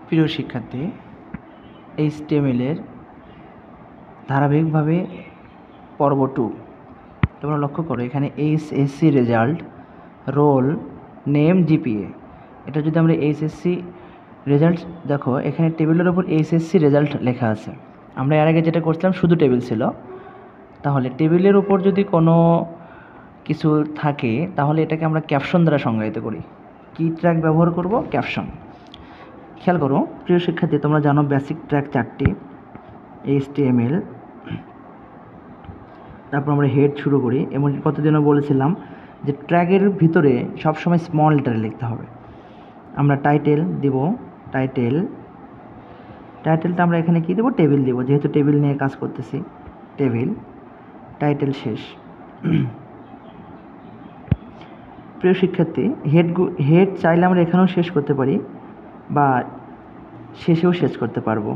প্রিয় শিক্ষার্থী, HTML এর ধারাবাহিকভাবে পর্ব 2 তোমরা লক্ষ্য করো, এখানে HSC result, roll, name, GPA. এটা যদি আমরা HSC রেজাল্ট দেখো, এখানে টেবিলের ওপর HSC রেজাল্ট লেখা আছে। আমরা এর আগে যেটা করছিলাম শুধু টেবিল ছিল, তাহলে টেবিলের ওপর যদি কোনো কিছু থাকে তাহলে এটাকে আমরা ক্যাপশন দ্বারা সংজ্ঞায়িত করি। কি ট্র্যাক ব্যবহার করব? ক্যাপশন। খেয়াল করো প্রিয় শিক্ষার্থী, তোমরা জানো বেসিক ট্র্যাক 4টি, HTML। তারপর আমরা হেড শুরু করি, এবং কতদিনও বলেছিলাম যে ট্র্যাগের ভিতরে সবসময় স্মল লেটারে লিখতে হবে। আমরা টাইটেল দিব, টাইটেলটা আমরা এখানে কি দেবো? টেবিল দিব, যেহেতু টেবিল নিয়ে কাজ করতেছি। টেবিল, টাইটেল শেষ। প্রিয় শিক্ষার্থী, হেড চাইলে আমরা এখানেও শেষ করতে পারি বা শেষেও শেষ করতে পারবো।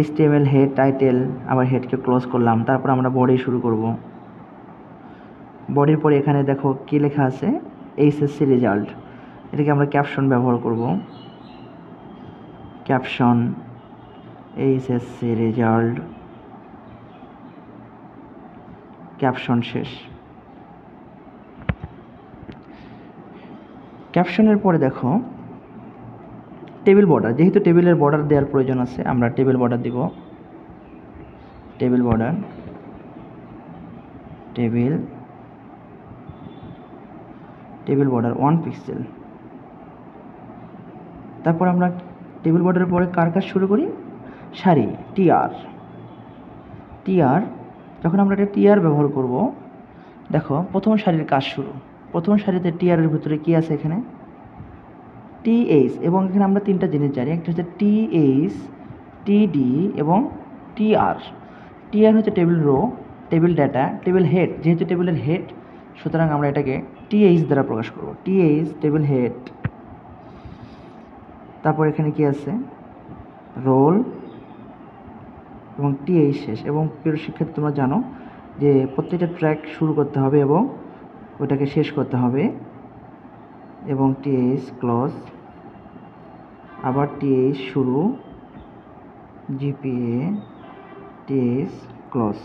HTML হেড, টাইটেল, আবার হেডকে ক্লোজ করলাম। তারপর আমরা বডি শুরু করব। বডির পরে এখানে দেখো কি লেখা আছে? HSC result. এটাকে আমরা ক্যাপশন ব্যবহার করব। ক্যাপশন, HSC রেজাল্ট, ক্যাপশন শেষ। ক্যাপশনের পরে দেখো টেবিল বর্ডার, যেহেতু টেবিলের বর্ডার দেওয়ার প্রয়োজন আছে, আমরা টেবিল বর্ডার দিব। Table border, table border 1 pixel. তারপর আমরা টেবিল বর্ডারের পরে কার কাজ শুরু করি? সারি, টিআর। যখন আমরা একটা টিআর ব্যবহার করব, দেখো প্রথম সারির কাজ শুরু। প্রথম সারিতে টিআরের ভিতরে কি আছে? এখানে টিএইচ, এবং এখানে আমরা তিনটা জিনিস জানি। একটা হচ্ছে টিএইচ, টিডি এবং টিআর। টিআর হচ্ছে table row, table data, table head. যেহেতু টেবিলের হেড, সুতরাং আমরা এটাকে টিএইচ দ্বারা প্রকাশ করব। T H, table head. তারপর এখানে কি আছে? রোল এবং টিএইচ শেষ। এবং প্রিয় শিক্ষার্থী, তোমরা জানো যে প্রত্যেকটা ট্র্যাক শুরু করতে হবে এবং ওটাকে শেষ করতে হবে। এবং টিএইচ ক্লোজ, আবার টিএইচ শুরু, জিপিএ, টিএইচ ক্লোজ।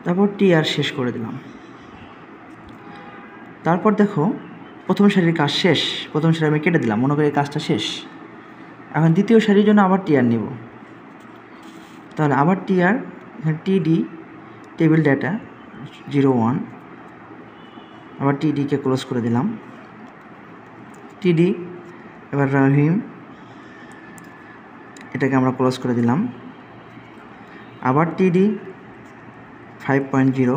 তারপর টিআর শেষ করে দিলাম। তারপর দেখো প্রথম সারির কাজ শেষ। প্রথম সারি আমি কেটে দিলাম, মনে করি এই কাজটা শেষ। এখন দ্বিতীয় সারির জন্য আবার টিআর নিব। তাহলে আবার টিআর, এখানে টিডি, টেবিল ডেটা 01, আবার টিডিকে ক্লোজ করে দিলাম। টিডি, এবার রহিম, এটাকে আমরা ক্লোজ করে দিলাম। আবার টিডি 5.0,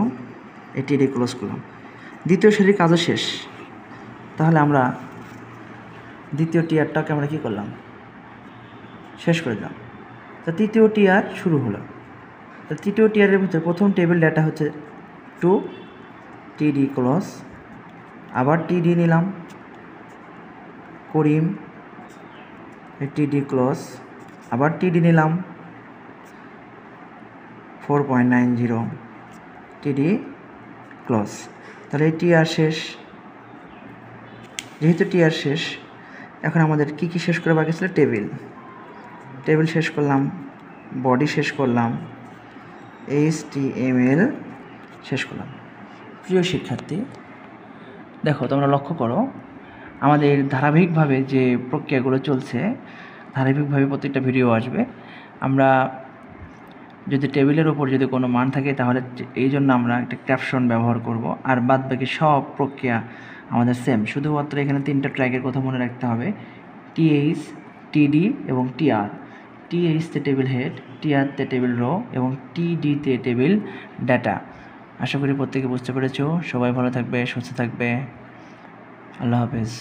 এই টিডি ক্লোজ করলাম। দ্বিতীয় সারির কাজও শেষ। তাহলে আমরা দ্বিতীয় টিআরটাকে আমরা কী করলাম? শেষ করে দিলাম। তো তৃতীয় টিআর শুরু হলো। তো তৃতীয় টিআরের ভিতরে প্রথম টেবিল ডেটা হচ্ছে 2, টিডি ক্লোজ, আবার টিডি নিলাম। করিম, টিডি ক্লোজ, আবার টিডি নিলাম। 4.90, টিডি ক্লোজ। তাহলে এই টিআর শেষ। যেহেতু টিআর শেষ, এখন আমাদের কি কি শেষ করে বাকি ছিল? টেবিল শেষ করলাম, বডি শেষ করলাম, HTML শেষ করলাম। প্রিয় শিক্ষার্থী, দেখো তোমরা লক্ষ্য করো, আমাদের ধারাবাহিকভাবে যে প্রক্রিয়াগুলো চলছে, ধারাবাহিকভাবে প্রত্যেকটা ভিডিও আসবে। আমরা যদি টেবিলের ওপর যদি কোনো মান থাকে, তাহলে এই জন্য আমরা একটা ক্যাপশন ব্যবহার করব। আর বাদ বাকি সব প্রক্রিয়া আমাদের সেম, শুধুমাত্র এখানে তিনটা ট্র্যাকের কথা মনে রাখতে হবে: টিএইচ, টিডি এবং টিআর। টিএইচতে টেবিল হেড, টিআরতে টেবিল রো এবং টিডিতে টেবিল ডাটা। আশা করি প্রত্যেকে বুঝতে পেরেছো। সবাই ভালো থাকবে, সুস্থ থাকবে। আল্লাহ হাফেজ।